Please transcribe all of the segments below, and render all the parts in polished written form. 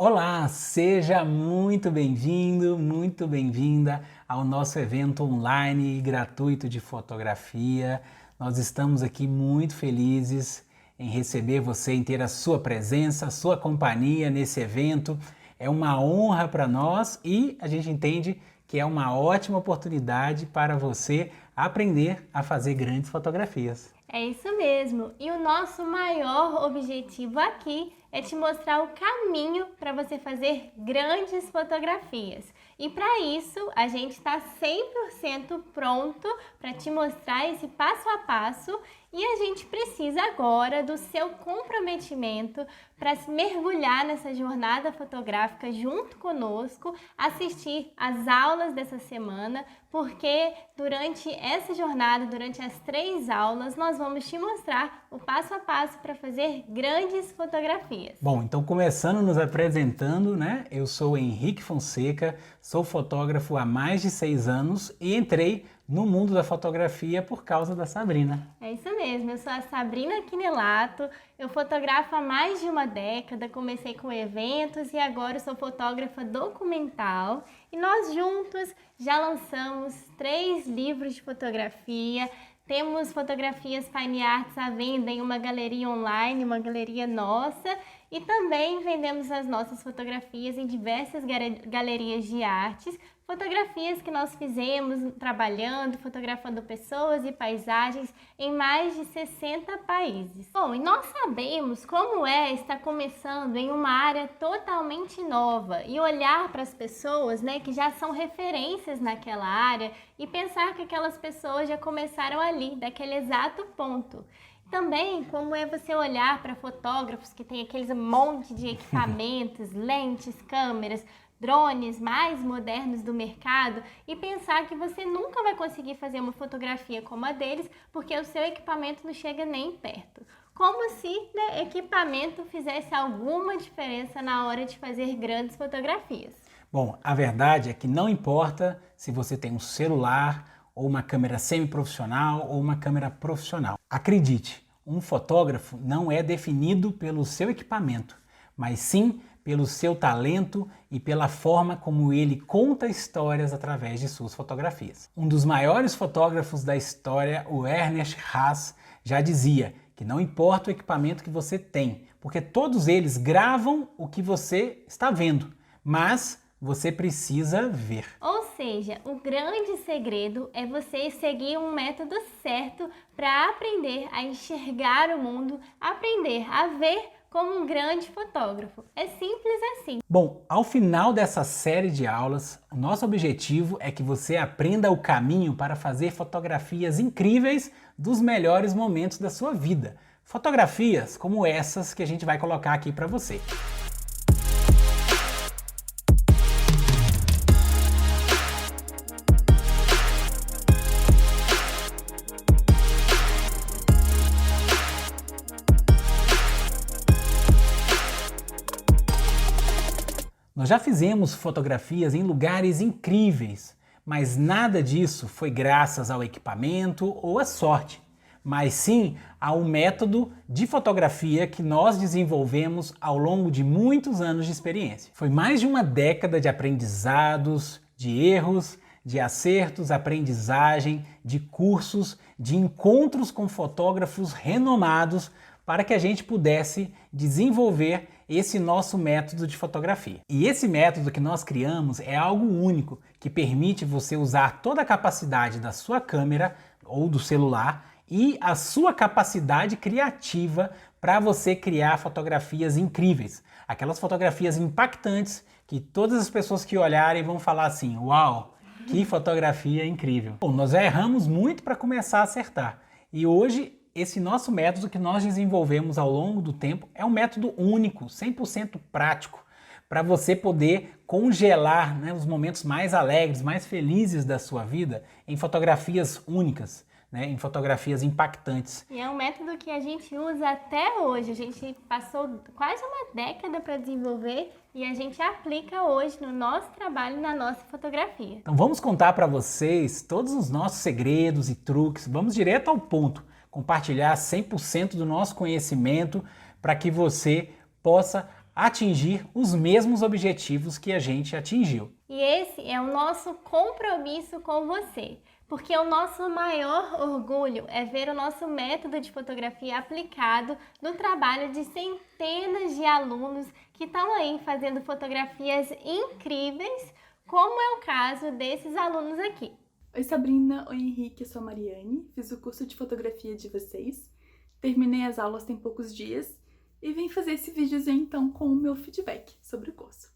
Olá, seja muito bem-vindo, muito bem-vinda ao nosso evento online e gratuito de fotografia. Nós estamos aqui muito felizes em receber você, em ter a sua presença, a sua companhia nesse evento. É uma honra para nós e a gente entende que é uma ótima oportunidade para você aprender a fazer grandes fotografias. É isso mesmo. E o nosso maior objetivo aqui é te mostrar o caminho para você fazer grandes fotografias. E para isso, a gente está 100% pronto para te mostrar esse passo a passo e a gente precisa agora do seu comprometimento para se mergulhar nessa jornada fotográfica junto conosco, assistir às aulas dessa semana, porque durante essa jornada, durante as 3 aulas, nós vamos te mostrar o passo a passo para fazer grandes fotografias. Bom, então começando nos apresentando, né? Eu sou Henrique Fonseca, sou fotógrafo há mais de 6 anos e entrei no mundo da fotografia por causa da Sabrina. É isso mesmo, eu sou a Sabrina Quinelato, eu fotografo há mais de uma década, comecei com eventos e agora eu sou fotógrafa documental e nós juntos já lançamos 3 livros de fotografia. Temos fotografias Fine Arts à venda em uma galeria online, uma galeria nossa, e também vendemos as nossas fotografias em diversas galerias de artes, fotografias que nós fizemos trabalhando, fotografando pessoas e paisagens em mais de 60 países. Bom, e nós sabemos como é estar começando em uma área totalmente nova e olhar para as pessoas, né, que já são referências naquela área e pensar que aquelas pessoas já começaram ali, daquele exato ponto. Também como é você olhar para fotógrafos que têm aqueles monte de equipamentos, lentes, câmeras, drones mais modernos do mercado e pensar que você nunca vai conseguir fazer uma fotografia como a deles porque o seu equipamento não chega nem perto. Como se, né, equipamento fizesse alguma diferença na hora de fazer grandes fotografias. Bom, a verdade é que não importa se você tem um celular, ou uma câmera semi-profissional, ou uma câmera profissional. Acredite, um fotógrafo não é definido pelo seu equipamento, mas sim pelo seu talento e pela forma como ele conta histórias através de suas fotografias. Um dos maiores fotógrafos da história, o Ernest Haas, já dizia que não importa o equipamento que você tem, porque todos eles gravam o que você está vendo, mas você precisa ver. Ou seja, o grande segredo é você seguir um método certo para aprender a enxergar o mundo, aprender a ver como um grande fotógrafo. É simples assim. Bom, ao final dessa série de aulas, o nosso objetivo é que você aprenda o caminho para fazer fotografias incríveis dos melhores momentos da sua vida. Fotografias como essas que a gente vai colocar aqui para você. Nós já fizemos fotografias em lugares incríveis, mas nada disso foi graças ao equipamento ou à sorte, mas sim ao método de fotografia que nós desenvolvemos ao longo de muitos anos de experiência. Foi mais de uma década de aprendizados, de erros, de acertos, aprendizagem, de cursos, de encontros com fotógrafos renomados para que a gente pudesse desenvolver esse nosso método de fotografia. E esse método que nós criamos é algo único, que permite você usar toda a capacidade da sua câmera ou do celular e a sua capacidade criativa para você criar fotografias incríveis. Aquelas fotografias impactantes que todas as pessoas que olharem vão falar assim: uau, que fotografia incrível. Bom, nós já erramos muito para começar a acertar. E hoje esse nosso método que nós desenvolvemos ao longo do tempo é um método único, 100% prático, para você poder congelar, né, os momentos mais alegres, mais felizes da sua vida em fotografias únicas, né, em fotografias impactantes. E é um método que a gente usa até hoje. A gente passou quase uma década para desenvolver e a gente aplica hoje no nosso trabalho, na nossa fotografia. Então vamos contar para vocês todos os nossos segredos e truques, vamos direto ao ponto. Compartilhar 100% do nosso conhecimento para que você possa atingir os mesmos objetivos que a gente atingiu. E esse é o nosso compromisso com você, porque o nosso maior orgulho é ver o nosso método de fotografia aplicado no trabalho de centenas de alunos que estão aí fazendo fotografias incríveis, como é o caso desses alunos aqui. Oi Sabrina, oi Henrique, eu sou a Mariane, fiz o curso de fotografia de vocês, terminei as aulas tem poucos dias e vim fazer esse videozinho então com o meu feedback sobre o curso.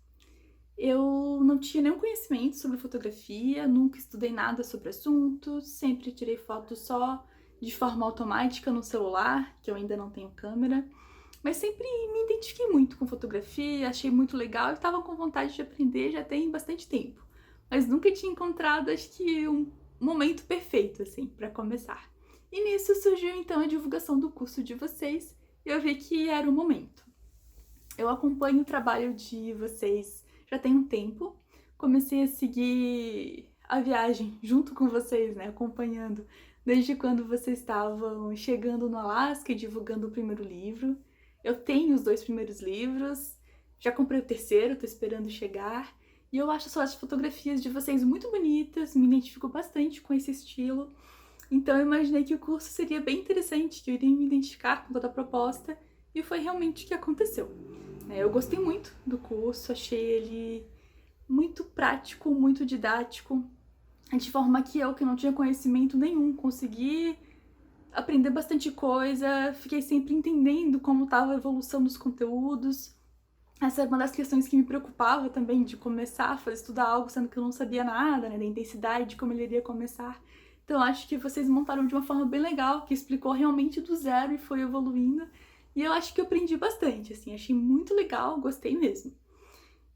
Eu não tinha nenhum conhecimento sobre fotografia, nunca estudei nada sobre o assunto, sempre tirei fotos só de forma automática no celular, que eu ainda não tenho câmera, mas sempre me identifiquei muito com fotografia, achei muito legal e estava com vontade de aprender já tem bastante tempo. Mas nunca tinha encontrado, acho que, um momento perfeito, assim, para começar. E nisso surgiu, então, a divulgação do curso de vocês e eu vi que era o momento. Eu acompanho o trabalho de vocês já tem um tempo. Comecei a seguir a viagem junto com vocês, né, acompanhando desde quando vocês estavam chegando no Alasca e divulgando o primeiro livro. Eu tenho os 2 primeiros livros, já comprei o terceiro, tô esperando chegar. E eu acho só as fotografias de vocês muito bonitas, me identifico bastante com esse estilo. Então eu imaginei que o curso seria bem interessante, que eu iria me identificar com toda a proposta, e foi realmente o que aconteceu. Eu gostei muito do curso, achei ele muito prático, muito didático, de forma que eu, que não tinha conhecimento nenhum, consegui aprender bastante coisa, fiquei sempre entendendo como estava a evolução dos conteúdos. Essa é uma das questões que me preocupava também, de começar a estudar algo sendo que eu não sabia nada, né, da intensidade, de como ele iria começar. Então acho que vocês montaram de uma forma bem legal, que explicou realmente do zero e foi evoluindo. E eu acho que eu aprendi bastante, assim, achei muito legal, gostei mesmo.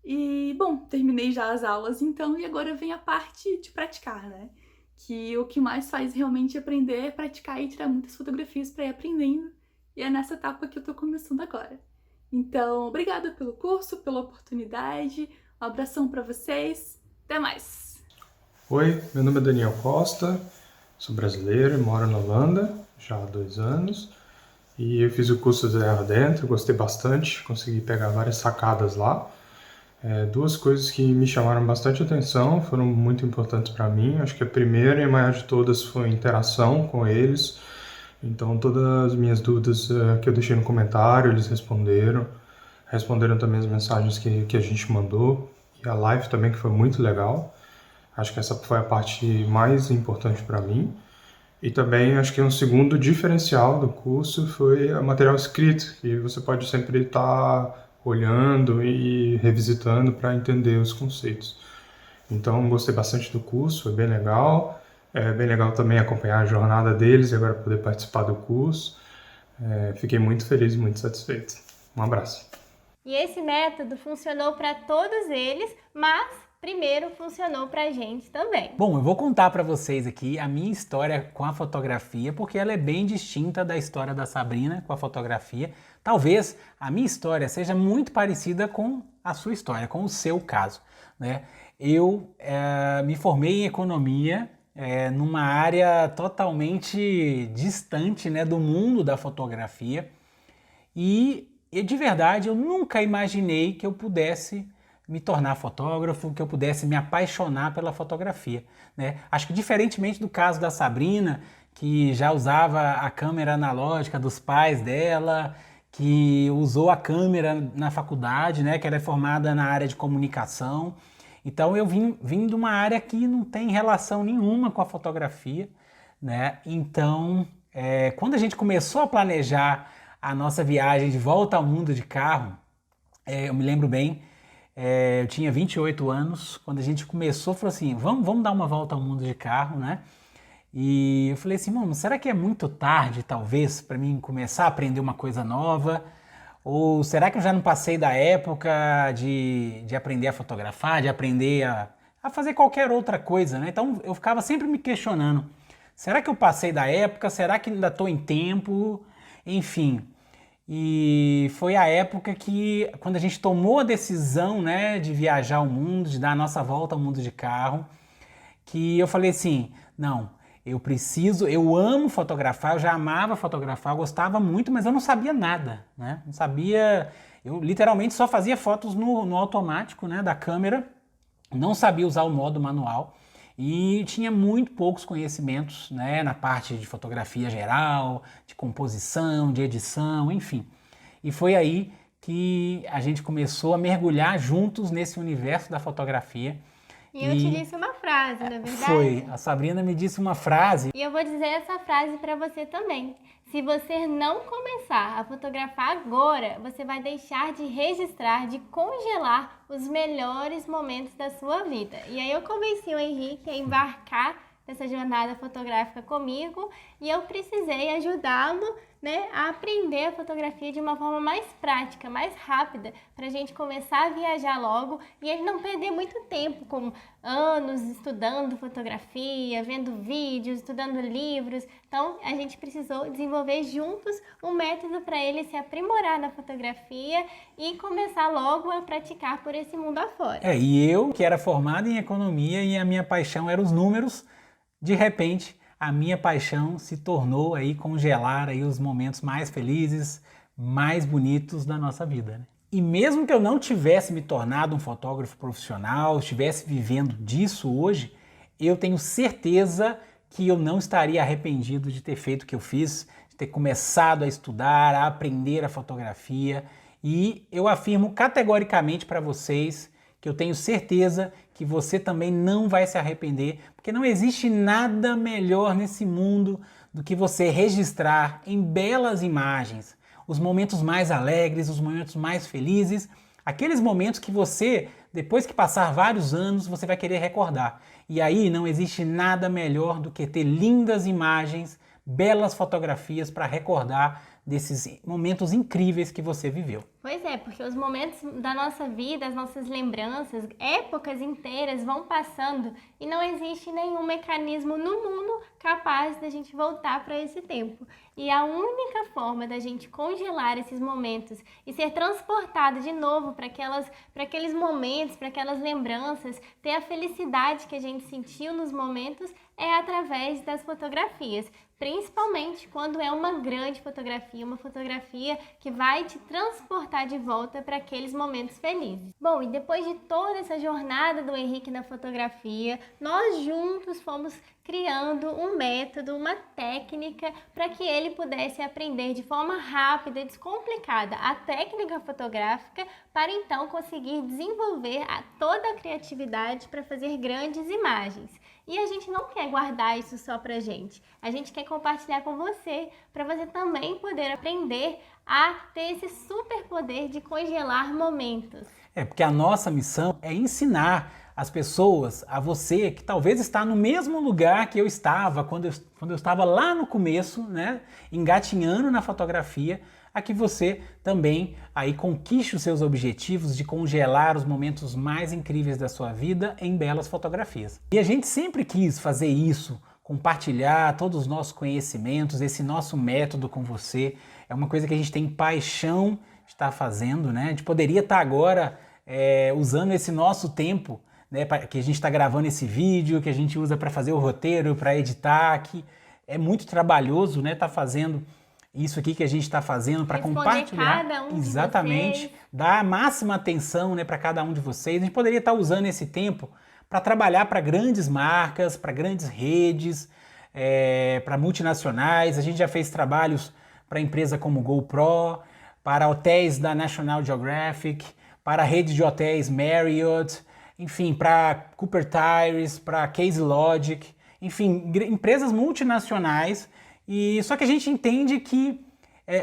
E, bom, terminei já as aulas então, e agora vem a parte de praticar, né? Que o que mais faz realmente aprender é praticar e tirar muitas fotografias para ir aprendendo. E é nessa etapa que eu tô começando agora. Então, obrigada pelo curso, pela oportunidade, um abração para vocês, até mais! Oi, meu nome é Daniel Costa, sou brasileiro e moro na Holanda já há 2 anos. E eu fiz o curso Zero Dentro, gostei bastante, consegui pegar várias sacadas lá. 2 coisas que me chamaram bastante atenção, foram muito importantes para mim. Acho que a primeira e a maior de todas foi a interação com eles. Então todas as minhas dúvidas que eu deixei no comentário, eles responderam também as mensagens que a gente mandou, e a live também, que foi muito legal. Acho que essa foi a parte mais importante para mim. E também acho que um segundo diferencial do curso foi o material escrito, que você pode sempre estar olhando e revisitando para entender os conceitos. Então gostei bastante do curso, foi bem legal. É bem legal também acompanhar a jornada deles e agora poder participar do curso. Fiquei muito feliz e muito satisfeito. Um abraço. E esse método funcionou para todos eles, mas primeiro funcionou para a gente também. Bom, eu vou contar para vocês aqui a minha história com a fotografia, porque ela é bem distinta da história da Sabrina com a fotografia. Talvez a minha história seja muito parecida com a sua história, com o seu caso, né? Eu me formei em economia, numa área totalmente distante, né, do mundo da fotografia, e de verdade eu nunca imaginei que eu pudesse me tornar fotógrafo, que eu pudesse me apaixonar pela fotografia, né? Acho que diferentemente do caso da Sabrina, que já usava a câmera analógica dos pais dela, que usou a câmera na faculdade, né, que ela é formada na área de comunicação. Então eu vim de uma área que não tem relação nenhuma com a fotografia, né? Então, quando a gente começou a planejar a nossa viagem de volta ao mundo de carro, eu me lembro bem, eu tinha 28 anos, quando a gente começou, falou assim, vamos dar uma volta ao mundo de carro, né? E eu falei assim, mano, será que é muito tarde, talvez, para mim começar a aprender uma coisa nova? Ou será que eu já não passei da época de aprender a fotografar, de aprender a fazer qualquer outra coisa, né? Então eu ficava sempre me questionando, será que eu passei da época? Será que ainda estou em tempo? Enfim, e foi a época que, quando a gente tomou a decisão, né, de viajar ao mundo, de dar a nossa volta ao mundo de carro, que eu falei assim, não, eu amo fotografar, eu já amava fotografar, eu gostava muito, mas eu não sabia nada, né? Não sabia, Eu literalmente só fazia fotos no automático, né, da câmera, não sabia usar o modo manual e tinha muito poucos conhecimentos, né, na parte de fotografia geral, de composição, de edição, enfim. E foi aí que a gente começou a mergulhar juntos nesse universo da fotografia. E eu te disse uma frase, não é verdade? Foi, a Sabrina me disse uma frase. E eu vou dizer essa frase para você também. Se você não começar a fotografar agora, você vai deixar de registrar, de congelar os melhores momentos da sua vida. E aí eu convenci o Henrique a embarcar nessa jornada fotográfica comigo e eu precisei ajudá-lo, né, a aprender a fotografia de uma forma mais prática, mais rápida, para a gente começar a viajar logo e ele não perder muito tempo, com anos estudando fotografia, vendo vídeos, estudando livros. Então, a gente precisou desenvolver juntos um método para ele se aprimorar na fotografia e começar logo a praticar por esse mundo afora. E eu, que era formado em economia e a minha paixão eram os números, de repente, a minha paixão se tornou aí congelar aí os momentos mais felizes, mais bonitos da nossa vida, né? E mesmo que eu não tivesse me tornado um fotógrafo profissional, estivesse vivendo disso hoje, eu tenho certeza que eu não estaria arrependido de ter feito o que eu fiz, de ter começado a estudar, a aprender a fotografia. E eu afirmo categoricamente para vocês que eu tenho certeza que você também não vai se arrepender, porque não existe nada melhor nesse mundo do que você registrar em belas imagens os momentos mais alegres, os momentos mais felizes, aqueles momentos que você, depois que passar vários anos, você vai querer recordar. E aí não existe nada melhor do que ter lindas imagens, belas fotografias para recordar desses momentos incríveis que você viveu. Pois é, porque os momentos da nossa vida, as nossas lembranças, épocas inteiras vão passando e não existe nenhum mecanismo no mundo capaz da gente voltar para esse tempo. E a única forma da gente congelar esses momentos e ser transportado de novo para aqueles momentos, para aquelas lembranças, ter a felicidade que a gente sentiu nos momentos é através das fotografias. Principalmente quando é uma grande fotografia, uma fotografia que vai te transportar de volta para aqueles momentos felizes. Bom, e depois de toda essa jornada do Henrique na fotografia, nós juntos fomos criando um método, uma técnica para que ele pudesse aprender de forma rápida e descomplicada a técnica fotográfica para então conseguir desenvolver toda a criatividade para fazer grandes imagens. E a gente não quer guardar isso só pra gente. A gente quer compartilhar com você, para você também poder aprender a ter esse superpoder de congelar momentos. Porque a nossa missão é ensinar as pessoas, a você que talvez está no mesmo lugar que eu estava quando eu estava lá no começo, né, engatinhando na fotografia, a que você também aí conquiste os seus objetivos de congelar os momentos mais incríveis da sua vida em belas fotografias. E a gente sempre quis fazer isso, compartilhar todos os nossos conhecimentos, esse nosso método com você. É uma coisa que a gente tem paixão de estar fazendo, né? A gente poderia estar agora usando esse nosso tempo, né, que a gente está gravando esse vídeo, que a gente usa para fazer o roteiro, para editar, que é muito trabalhoso, né? Tá fazendo isso aqui que a gente está fazendo para compartilhar, cada um exatamente, de vocês. dar a máxima atenção, né, para cada um de vocês. A gente poderia estar usando esse tempo para trabalhar para grandes marcas, para grandes redes, para multinacionais. A gente já fez trabalhos para empresa como GoPro, para hotéis da National Geographic, para a rede de hotéis Marriott, enfim, para Cooper Tires, para Case Logic, enfim, empresas multinacionais. E só que a gente entende que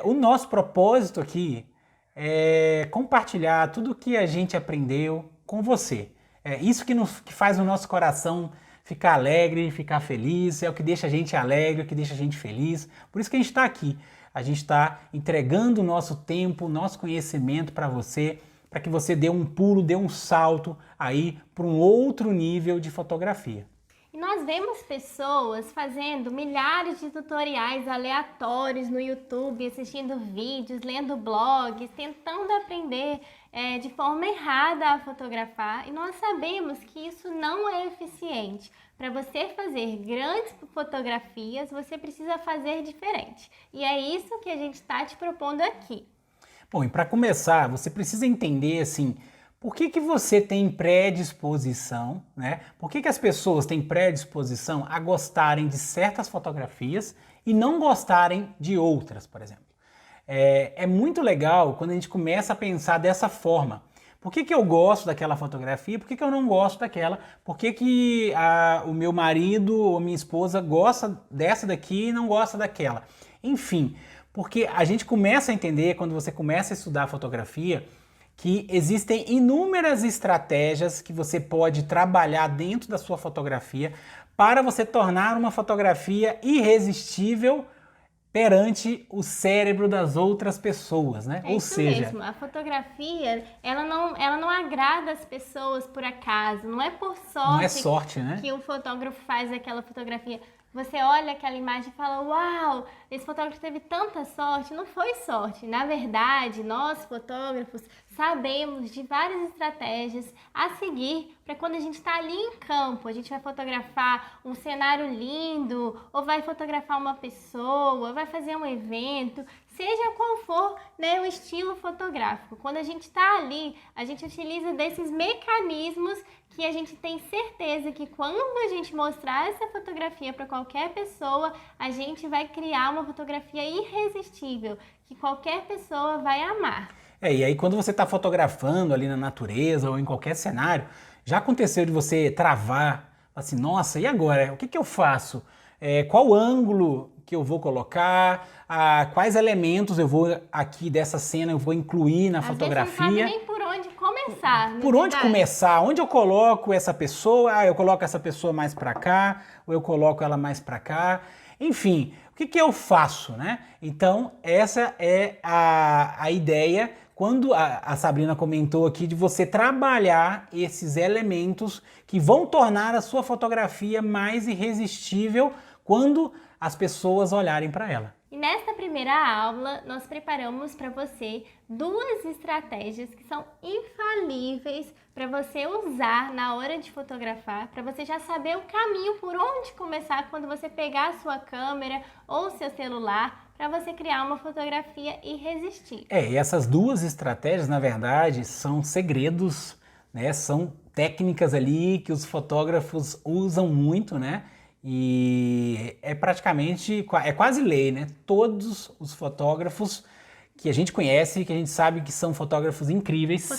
o nosso propósito aqui é compartilhar tudo o que a gente aprendeu com você. É isso que faz o nosso coração ficar alegre, ficar feliz, é o que deixa a gente alegre, é o que deixa a gente feliz. Por isso que a gente está aqui. A gente está entregando o nosso tempo, o nosso conhecimento para você, para que você dê um pulo, dê um salto aí para um outro nível de fotografia. E nós vemos pessoas fazendo milhares de tutoriais aleatórios no YouTube, assistindo vídeos, lendo blogs, tentando aprender de forma errada a fotografar. E nós sabemos que isso não é eficiente. Para você fazer grandes fotografias, você precisa fazer diferente. E é isso que a gente está te propondo aqui. Bom, e para começar, você precisa entender assim, por que que você tem predisposição, né? Por que que as pessoas têm predisposição a gostarem de certas fotografias e não gostarem de outras, por exemplo? É muito legal quando a gente começa a pensar dessa forma. Por que que eu gosto daquela fotografia? Por que que eu não gosto daquela? Por que que o meu marido ou minha esposa gosta dessa daqui e não gosta daquela? Enfim, porque a gente começa a entender, quando você começa a estudar fotografia, que existem inúmeras estratégias que você pode trabalhar dentro da sua fotografia para você tornar uma fotografia irresistível perante o cérebro das outras pessoas, né? Ou Isso seja, mesmo, a fotografia, ela não agrada as pessoas por acaso, não é por sorte, não é sorte, né? que o fotógrafo faz aquela fotografia. Você olha aquela imagem e fala, uau, esse fotógrafo teve tanta sorte. Não foi sorte. Na verdade, nós fotógrafos sabemos de várias estratégias a seguir para quando a gente está ali em campo. A gente vai fotografar um cenário lindo, ou vai fotografar uma pessoa, ou vai fazer um evento, seja qual for, né, o estilo fotográfico. Quando a gente está ali, a gente utiliza desses mecanismos que a gente tem certeza que quando a gente mostrar essa fotografia para qualquer pessoa, a gente vai criar uma fotografia irresistível, que qualquer pessoa vai amar. E aí quando você está fotografando ali na natureza ou em qualquer cenário, já aconteceu de você travar, assim, nossa, e agora? O que que eu faço? Qual ângulo que eu vou colocar? Quais elementos eu vou aqui dessa cena eu vou incluir na fotografia? Às vezes não sabe nem por onde começar. Por onde começar? Onde eu coloco essa pessoa? Eu coloco essa pessoa mais para cá, ou eu coloco ela mais para cá. Enfim, o que que eu faço, né? Então, essa é a ideia quando a Sabrina comentou aqui de você trabalhar esses elementos que vão tornar a sua fotografia mais irresistível quando as pessoas olharem para ela. E nesta primeira aula, nós preparamos para você duas estratégias que são infalíveis para você usar na hora de fotografar, para você já saber o caminho por onde começar quando você pegar a sua câmera ou seu celular, para você criar uma fotografia irresistível. E essas duas estratégias, na verdade, são segredos, né? São técnicas ali que os fotógrafos usam muito, né? E é quase lei, né? Todos os fotógrafos que a gente conhece, que a gente sabe que são fotógrafos incríveis,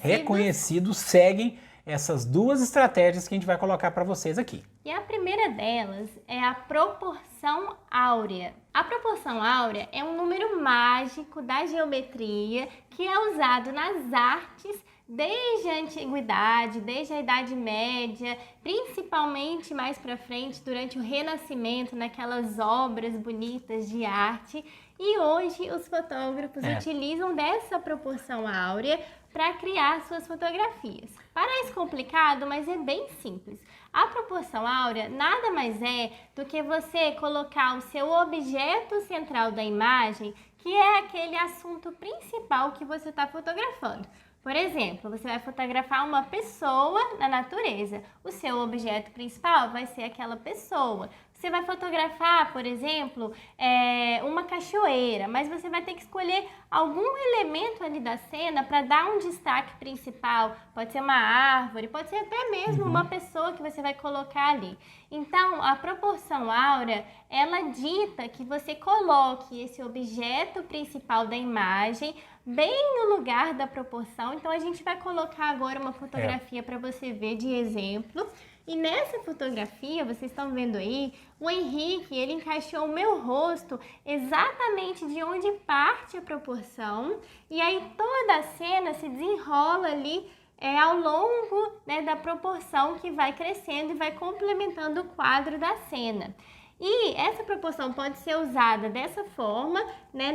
reconhecidos, seguem essas duas estratégias que a gente vai colocar para vocês aqui. E a primeira delas é a proporção áurea. A proporção áurea é um número mágico da geometria que é usado nas artes desde a antiguidade, desde a Idade Média, principalmente mais para frente, durante o Renascimento, naquelas obras bonitas de arte. E hoje os fotógrafos utilizam dessa proporção áurea para criar suas fotografias. Parece complicado, mas é bem simples. A proporção áurea nada mais é do que você colocar o seu objeto central da imagem, que é aquele assunto principal que você está fotografando. Por exemplo, você vai fotografar uma pessoa na natureza. O seu objeto principal vai ser aquela pessoa. Você vai fotografar, por exemplo, uma cachoeira, mas você vai ter que escolher algum elemento ali da cena para dar um destaque principal. Pode ser uma árvore, pode ser até mesmo uma pessoa que você vai colocar ali. Então, a proporção áurea, ela dita que você coloque esse objeto principal da imagem bem no lugar da proporção. Então, a gente vai colocar agora uma fotografia para você ver de exemplo. E nessa fotografia, vocês estão vendo aí, o Henrique, ele encaixou o meu rosto exatamente de onde parte a proporção. E aí toda a cena se desenrola ali ao longo, né, da proporção que vai crescendo e vai complementando o quadro da cena. E essa proporção pode ser usada dessa forma, né,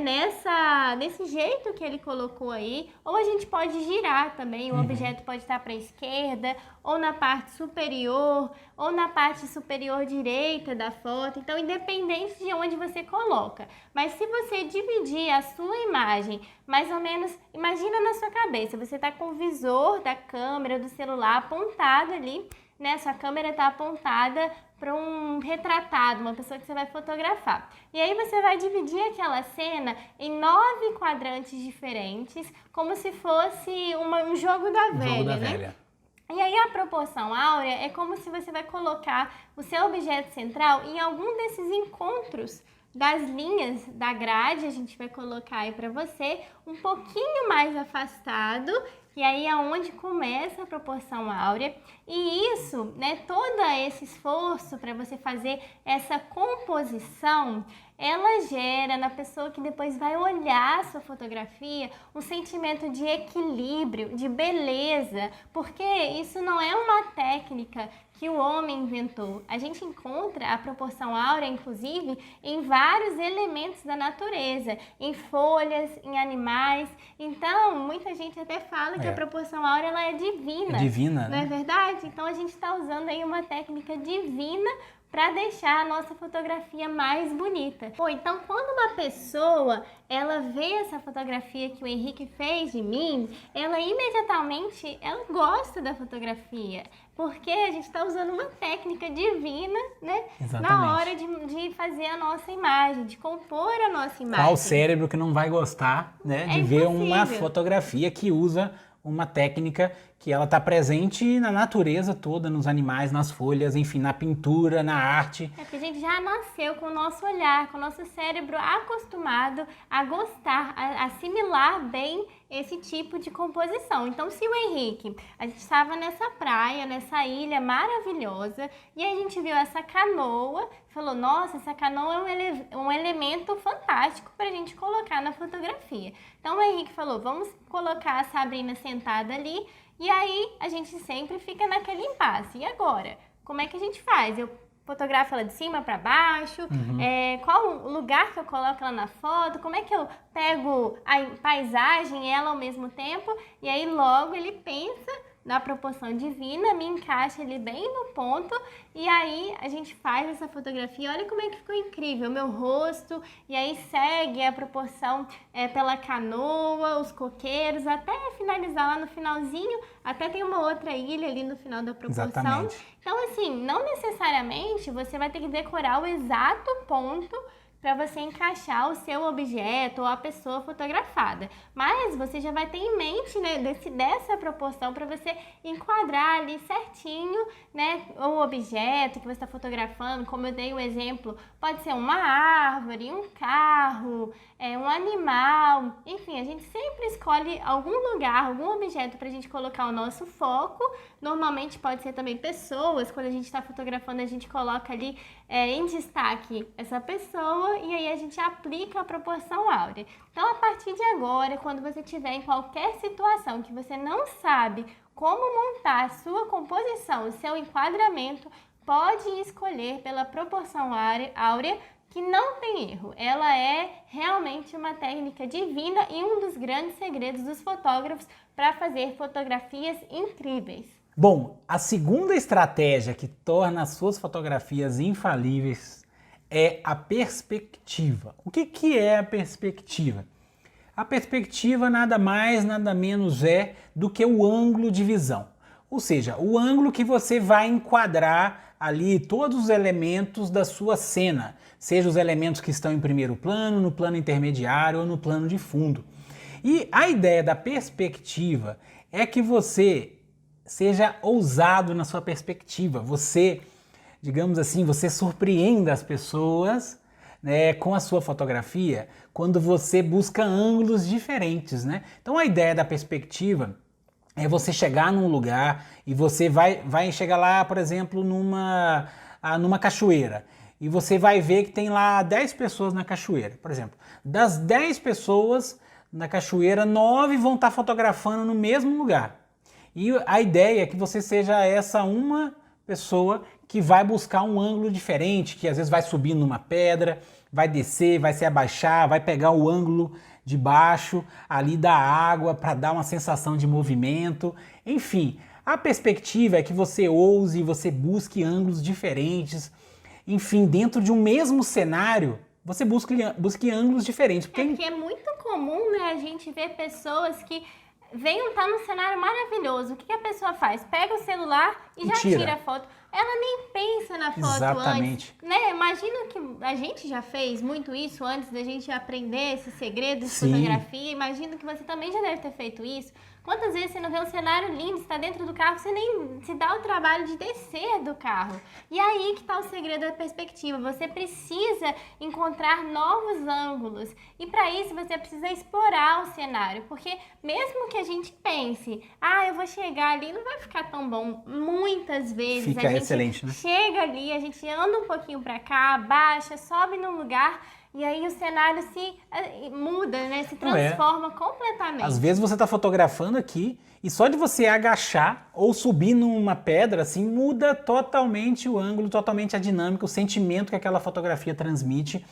nesse jeito que ele colocou aí, ou a gente pode girar também, o objeto pode estar para a esquerda, ou na parte superior, ou na parte superior direita da foto, então independente de onde você coloca. Mas se você dividir a sua imagem, mais ou menos, imagina na sua cabeça, você está com o visor da câmera, do celular apontado ali né? Sua câmera está apontada para um retratado, uma pessoa que você vai fotografar. E aí você vai dividir aquela cena em 9 quadrantes diferentes, como se fosse um jogo da velha, né? E aí a proporção áurea é como se você vai colocar o seu objeto central em algum desses encontros das linhas da grade, a gente vai colocar aí para você um pouquinho mais afastado, e aí é onde começa a proporção áurea. E isso, né, todo esse esforço para você fazer essa composição, ela gera na pessoa que depois vai olhar a sua fotografia um sentimento de equilíbrio, de beleza, porque isso não é uma técnica que o homem inventou. A gente encontra a proporção áurea, inclusive, em vários elementos da natureza, em folhas, em animais. Então, muita gente até fala que a proporção áurea ela é divina. É divina, não é verdade? Então, a gente está usando aí uma técnica divina para deixar a nossa fotografia mais bonita. Bom, então quando uma pessoa ela vê essa fotografia que o Henrique fez de mim, ela imediatamente ela gosta da fotografia, porque a gente está usando uma técnica divina, né? Exatamente. Na hora de fazer a nossa imagem, de compor a nossa imagem. Qual cérebro que não vai gostar, né, de ver uma fotografia que usa uma técnica que ela está presente na natureza toda, nos animais, nas folhas, enfim, na pintura, na arte. É porque a gente já nasceu com o nosso olhar, com o nosso cérebro acostumado a gostar, a assimilar bem esse tipo de composição. Então, se o Henrique, a gente estava nessa praia, nessa ilha maravilhosa, e a gente viu essa canoa, falou, nossa, essa canoa é um elemento fantástico para a gente colocar na fotografia. Então, o Henrique falou, vamos colocar a Sabrina sentada ali, e aí a gente sempre fica naquele impasse. E agora? Como é que a gente faz? Eu fotografo ela de cima para baixo? Qual o lugar que eu coloco ela na foto? Como é que eu pego a paisagem e ela ao mesmo tempo? E aí logo ele pensa na proporção divina, me encaixa ele bem no ponto, e aí a gente faz essa fotografia. Olha como é que ficou incrível, meu rosto, e aí segue a proporção pela canoa, os coqueiros, até finalizar lá no finalzinho, até tem uma outra ilha ali no final da proporção. Exatamente. Então assim, não necessariamente você vai ter que decorar o exato ponto para você encaixar o seu objeto ou a pessoa fotografada. Mas você já vai ter em mente, né, dessa proporção para você enquadrar ali certinho, né, o objeto que você está fotografando. Como eu dei o exemplo, pode ser uma árvore, um carro, um animal. Enfim, a gente sempre escolhe algum lugar, algum objeto para a gente colocar o nosso foco. Normalmente pode ser também pessoas. Quando a gente está fotografando, a gente coloca ali em destaque essa pessoa, e aí a gente aplica a proporção áurea. Então, a partir de agora, quando você estiver em qualquer situação que você não sabe como montar a sua composição, o seu enquadramento, pode escolher pela proporção áurea, que não tem erro. Ela é realmente uma técnica divina e um dos grandes segredos dos fotógrafos para fazer fotografias incríveis. Bom, a segunda estratégia que torna as suas fotografias infalíveis é a perspectiva. O que é a perspectiva? A perspectiva nada mais, nada menos é do que o ângulo de visão. Ou seja, o ângulo que você vai enquadrar ali todos os elementos da sua cena, seja os elementos que estão em primeiro plano, no plano intermediário ou no plano de fundo. E a ideia da perspectiva é que você seja ousado na sua perspectiva, você, digamos assim, você surpreenda as pessoas, né, com a sua fotografia quando você busca ângulos diferentes, né? Então a ideia da perspectiva é você chegar num lugar e você vai chegar lá, por exemplo, numa cachoeira, e você vai ver que tem lá 10 pessoas na cachoeira, por exemplo. Das 10 pessoas na cachoeira, 9 vão estar fotografando no mesmo lugar. E a ideia é que você seja essa uma pessoa que vai buscar um ângulo diferente, que às vezes vai subir numa pedra, vai descer, vai se abaixar, vai pegar o ângulo de baixo ali da água para dar uma sensação de movimento. Enfim, a perspectiva é que você ouse, você busque ângulos diferentes. Enfim, dentro de um mesmo cenário, você busque ângulos diferentes. Porque é muito comum, né, a gente ver pessoas que tá num cenário maravilhoso. O que a pessoa faz? Pega o celular e já tira a foto. Ela nem pensa na foto Exatamente. antes, né? Imagina que a gente já fez muito isso antes da gente aprender esses segredos de Sim. fotografia. Imagino que você também já deve ter feito isso. Quantas vezes você não vê um cenário lindo, você está dentro do carro, você nem se dá o trabalho de descer do carro. E aí que está o segredo da perspectiva. Você precisa encontrar novos ângulos. E para isso você precisa explorar o cenário. Porque mesmo que a gente pense, eu vou chegar ali, não vai ficar tão bom. Muitas vezes Fica a gente excelente, né? chega ali, a gente anda um pouquinho para cá, baixa, sobe num lugar... E aí o cenário se muda, né? Se transforma completamente. Às vezes você está fotografando aqui e só de você agachar ou subir numa pedra, assim, muda totalmente o ângulo, totalmente a dinâmica, o sentimento que aquela fotografia transmite.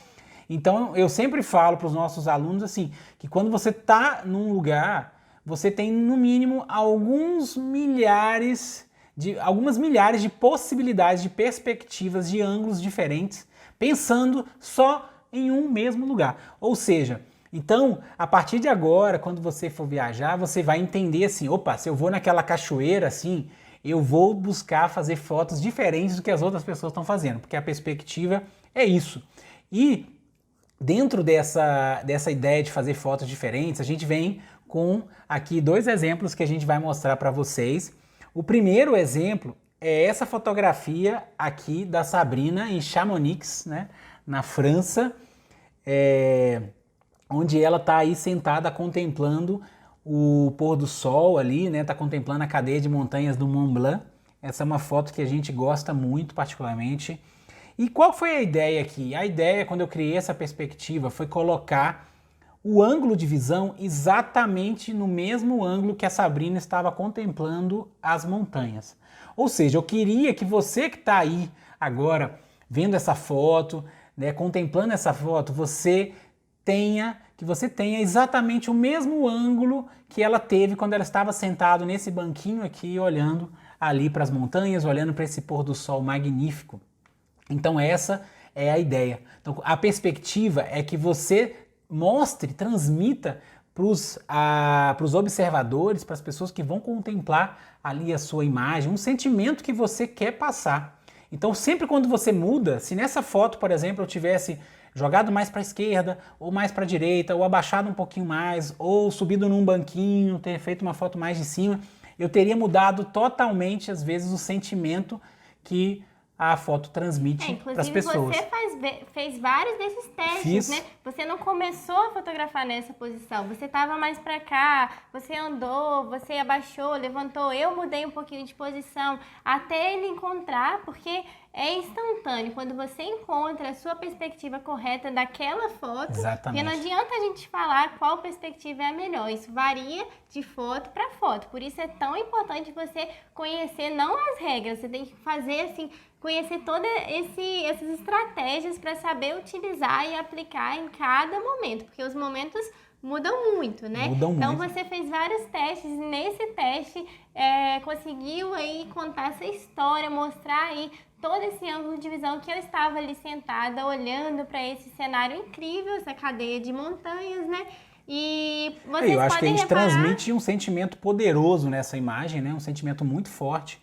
Então, eu sempre falo para os nossos alunos, assim, que quando você está num lugar, você tem, no mínimo, algumas milhares de possibilidades, de perspectivas, de ângulos diferentes, pensando só em um mesmo lugar. Ou seja, então, a partir de agora, quando você for viajar, você vai entender assim, opa, se eu vou naquela cachoeira assim, eu vou buscar fazer fotos diferentes do que as outras pessoas estão fazendo, porque a perspectiva é isso. E dentro dessa ideia de fazer fotos diferentes, a gente vem com aqui 2 exemplos que a gente vai mostrar para vocês. O primeiro exemplo é essa fotografia aqui da Sabrina em Chamonix, né? Na França, onde ela está aí sentada contemplando o pôr do sol ali, né? Tá contemplando a cadeia de montanhas do Mont Blanc. Essa é uma foto que a gente gosta muito, particularmente. E qual foi a ideia aqui? A ideia, quando eu criei essa perspectiva, foi colocar o ângulo de visão exatamente no mesmo ângulo que a Sabrina estava contemplando as montanhas. Ou seja, eu queria que você que está aí agora vendo essa foto, né, contemplando essa foto, você tenha exatamente o mesmo ângulo que ela teve quando ela estava sentada nesse banquinho aqui, olhando ali para as montanhas, olhando para esse pôr do sol magnífico. Então essa é a ideia. Então a perspectiva é que você mostre, transmita para os observadores, para as pessoas que vão contemplar ali a sua imagem, um sentimento que você quer passar. Então sempre quando você muda, se nessa foto, por exemplo, eu tivesse jogado mais para a esquerda, ou mais para a direita, ou abaixado um pouquinho mais, ou subido num banquinho, ter feito uma foto mais de cima, eu teria mudado totalmente, às vezes, o sentimento que a foto transmite para as pessoas. Inclusive, você fez vários desses testes, né? Você não começou a fotografar nessa posição, você estava mais para cá, você andou, você abaixou, levantou, eu mudei um pouquinho de posição, até ele encontrar, porque é instantâneo. Quando você encontra a sua perspectiva correta daquela foto, porque não adianta a gente falar qual perspectiva é a melhor. Isso varia de foto para foto. Por isso é tão importante você conhecer não as regras, você tem que fazer assim, conhecer todas essas estratégias para saber utilizar e aplicar em cada momento, porque os momentos mudam muito, né? Então você fez vários testes e nesse teste conseguiu aí contar essa história, mostrar aí todo esse ângulo de visão que eu estava ali sentada olhando para esse cenário incrível, essa cadeia de montanhas, né? E vocês eu acho que a gente reparar... transmite um sentimento poderoso nessa imagem, né? Um sentimento muito forte,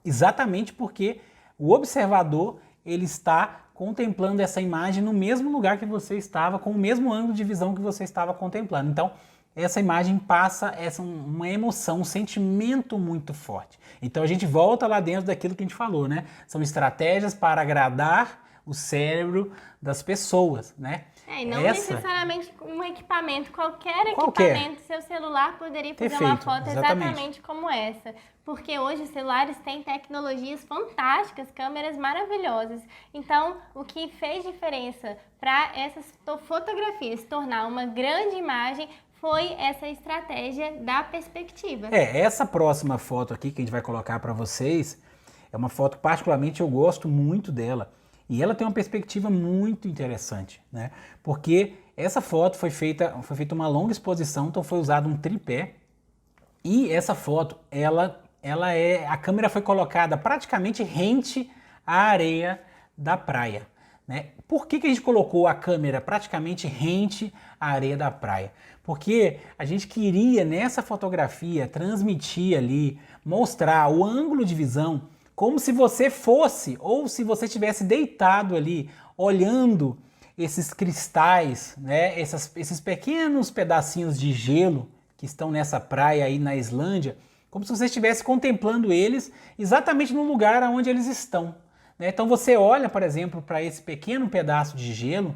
exatamente porque o observador ele está contemplando essa imagem no mesmo lugar que você estava, com o mesmo ângulo de visão que você estava contemplando. Então, essa imagem passa uma emoção, um sentimento muito forte. Então a gente volta lá dentro daquilo que a gente falou, né? São estratégias para agradar o cérebro das pessoas, né? E não necessariamente um equipamento, qualquer equipamento, seu celular poderia fazer uma foto exatamente como essa. Porque hoje os celulares têm tecnologias fantásticas, câmeras maravilhosas. Então, o que fez diferença para essas fotografias se tornar uma grande imagem foi essa estratégia da perspectiva. Essa próxima foto aqui que a gente vai colocar para vocês é uma foto que particularmente eu gosto muito dela. E ela tem uma perspectiva muito interessante, né? Porque essa foto foi feita uma longa exposição, então foi usado um tripé. E essa foto, a câmera foi colocada praticamente rente à areia da praia. né? Por que a gente colocou a câmera praticamente rente à areia da praia? Porque a gente queria nessa fotografia transmitir ali, mostrar o ângulo de visão como se você fosse ou se você estivesse deitado ali olhando esses cristais, né? Esses pequenos pedacinhos de gelo que estão nessa praia aí na Islândia, como se você estivesse contemplando eles exatamente no lugar onde eles estão, né? Então você olha, por exemplo, para esse pequeno pedaço de gelo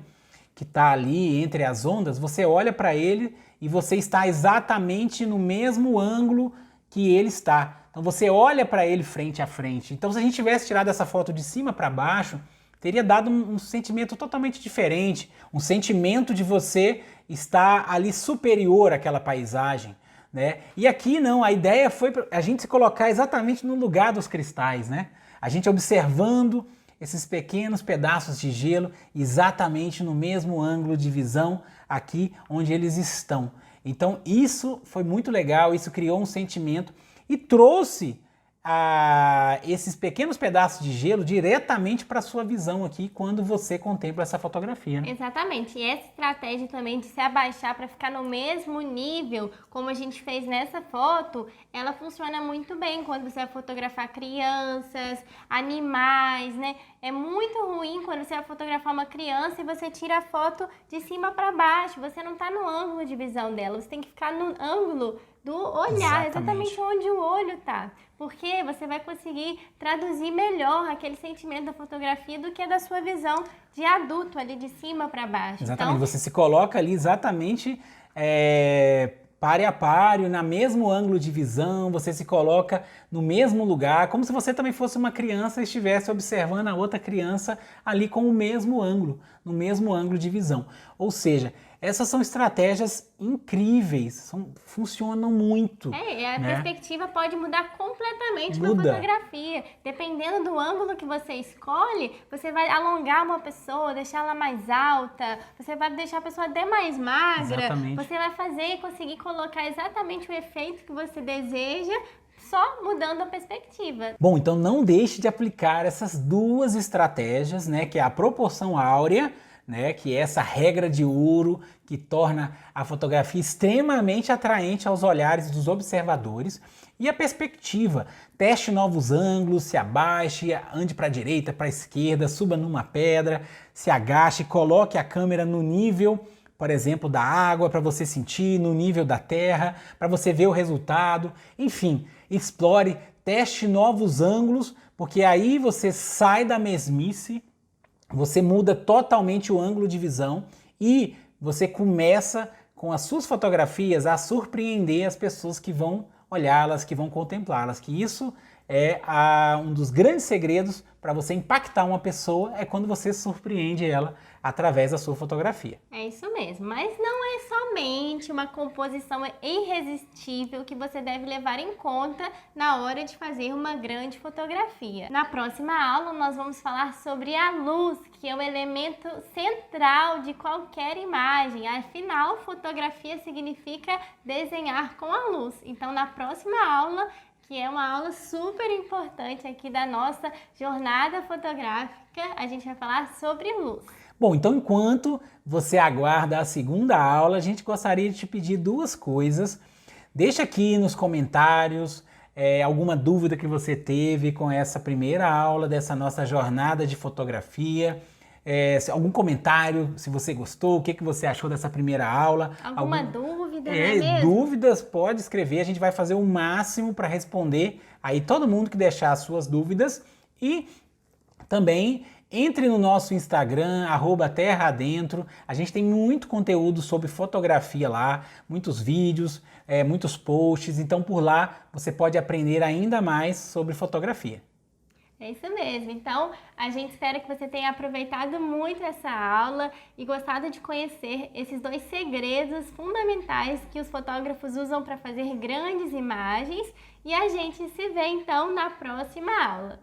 que está ali entre as ondas, você olha para ele e você está exatamente no mesmo ângulo que ele está. Então você olha para ele frente a frente. Então se a gente tivesse tirado essa foto de cima para baixo, teria dado um sentimento totalmente diferente, um sentimento de você estar ali superior àquela paisagem, né? E aqui não, a ideia foi a gente se colocar exatamente no lugar dos cristais, né? A gente observando esses pequenos pedaços de gelo exatamente no mesmo ângulo de visão aqui onde eles estão. Então isso foi muito legal, isso criou um sentimento e trouxe esses pequenos pedaços de gelo diretamente para a sua visão aqui quando você contempla essa fotografia, né? Exatamente, e essa estratégia também de se abaixar para ficar no mesmo nível, como a gente fez nessa foto, ela funciona muito bem quando você vai fotografar crianças, animais, né? É muito ruim quando você vai fotografar uma criança e você tira a foto de cima para baixo, você não está no ângulo de visão dela, você tem que ficar no ângulo do olhar, exatamente onde o olho tá, porque você vai conseguir traduzir melhor aquele sentimento da fotografia do que da sua visão de adulto ali de cima para baixo. Exatamente, então, você se coloca ali exatamente páreo a páreo, na mesmo ângulo de visão, você se coloca no mesmo lugar, como se você também fosse uma criança e estivesse observando a outra criança ali com o mesmo ângulo, no mesmo ângulo de visão. Ou seja, essas são estratégias incríveis, funcionam muito. e a né? perspectiva pode mudar completamente na Muda. fotografia. Dependendo do ângulo que você escolhe, você vai alongar uma pessoa, deixar ela mais alta, você vai deixar a pessoa até mais magra, Exatamente. você vai fazer e conseguir colocar exatamente o efeito que você deseja, só mudando a perspectiva. Bom, então não deixe de aplicar essas duas estratégias, né, que é a proporção áurea, né, que é essa regra de ouro que torna a fotografia extremamente atraente aos olhares dos observadores, e a perspectiva. Teste novos ângulos, se abaixe, ande para a direita, para a esquerda, suba numa pedra, se agache, coloque a câmera no nível, por exemplo, da água, para você sentir, no nível da terra, para você ver o resultado. Enfim, explore, teste novos ângulos, porque aí você sai da mesmice, você muda totalmente o ângulo de visão e você começa com as suas fotografias a surpreender as pessoas que vão olhá-las, que vão contemplá-las, que isso é um dos grandes segredos para você impactar uma pessoa, é quando você surpreende ela através da sua fotografia. É isso mesmo, mas não é somente uma composição irresistível que você deve levar em conta na hora de fazer uma grande fotografia. Na próxima aula nós vamos falar sobre a luz, que é um elemento central de qualquer imagem. Afinal, fotografia significa desenhar com a luz. Então, na próxima aula, que é uma aula super importante aqui da nossa jornada fotográfica, a gente vai falar sobre luz. Bom, então enquanto você aguarda a segunda aula, a gente gostaria de te pedir duas coisas. Deixa aqui nos comentários alguma dúvida que você teve com essa primeira aula dessa nossa jornada de fotografia. Algum comentário, se você gostou, o que você achou dessa primeira aula. Alguma dúvida, não é mesmo? Dúvidas, pode escrever, a gente vai fazer o máximo para responder aí todo mundo que deixar as suas dúvidas. E também entre no nosso Instagram, @terraadentro. A gente tem muito conteúdo sobre fotografia lá, muitos vídeos, muitos posts. Então por lá você pode aprender ainda mais sobre fotografia. É isso mesmo. Então, a gente espera que você tenha aproveitado muito essa aula e gostado de conhecer esses dois segredos fundamentais que os fotógrafos usam para fazer grandes imagens. E a gente se vê então na próxima aula.